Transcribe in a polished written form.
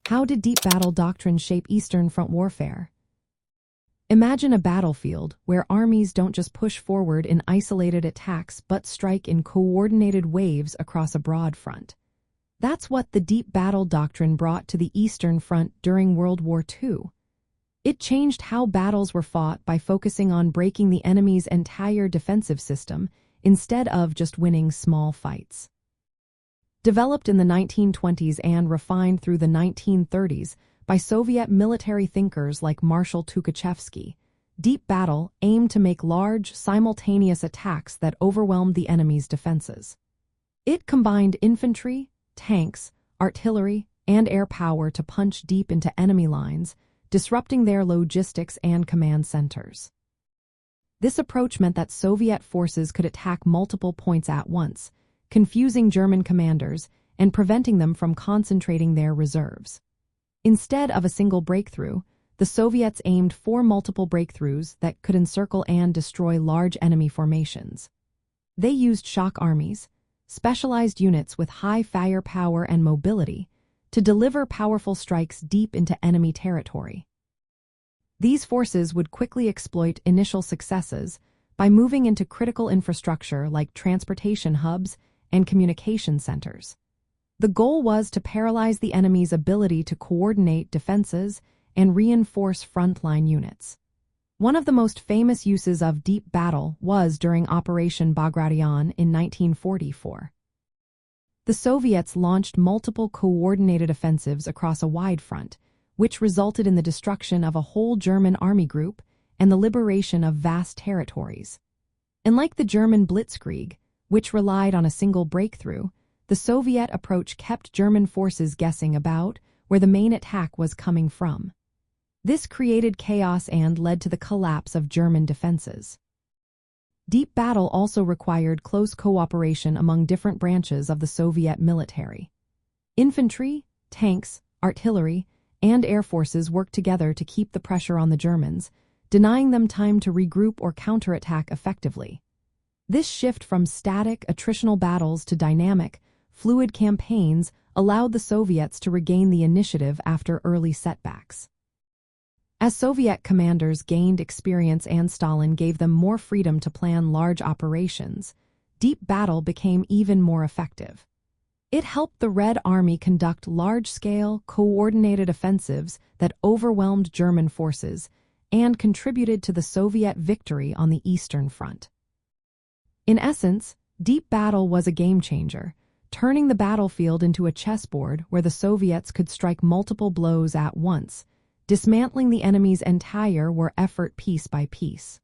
How did deep battle doctrine shape Eastern Front warfare? Imagine a battlefield where armies don't just push forward in isolated attacks but strike in coordinated waves across a broad front. That's what the deep battle doctrine brought to the Eastern Front during World War II. It changed how battles were fought by focusing on breaking the enemy's entire defensive system instead of just winning small fights. Developed in the 1920s and refined through the 1930s by Soviet military thinkers like Marshal Tukhachevsky, deep battle aimed to make large, simultaneous attacks that overwhelmed the enemy's defenses. It combined infantry, tanks, artillery, and air power to punch deep into enemy lines, disrupting their logistics and command centers. This approach meant that Soviet forces could attack multiple points at once, confusing German commanders and preventing them from concentrating their reserves. Instead of a single breakthrough, the Soviets aimed for multiple breakthroughs that could encircle and destroy large enemy formations. They used shock armies, specialized units with high firepower and mobility, to deliver powerful strikes deep into enemy territory. These forces would quickly exploit initial successes by moving into critical infrastructure like transportation hubs and communication centers. The goal was to paralyze the enemy's ability to coordinate defenses and reinforce frontline units. One of the most famous uses of deep battle was during Operation Bagration in 1944. The Soviets launched multiple coordinated offensives across a wide front, which resulted in the destruction of a whole German army group and the liberation of vast territories. Unlike the German Blitzkrieg, which relied on a single breakthrough, the Soviet approach kept German forces guessing about where the main attack was coming from. This created chaos and led to the collapse of German defenses. Deep battle also required close cooperation among different branches of the Soviet military. Infantry, tanks, artillery, and air forces worked together to keep the pressure on the Germans, denying them time to regroup or counterattack effectively. This shift from static, attritional battles to dynamic, fluid campaigns allowed the Soviets to regain the initiative after early setbacks. As Soviet commanders gained experience and Stalin gave them more freedom to plan large operations, deep battle became even more effective. It helped the Red Army conduct large-scale, coordinated offensives that overwhelmed German forces and contributed to the Soviet victory on the Eastern Front. In essence, deep battle was a game-changer, turning the battlefield into a chessboard where the Soviets could strike multiple blows at once, dismantling the enemy's entire war effort piece by piece.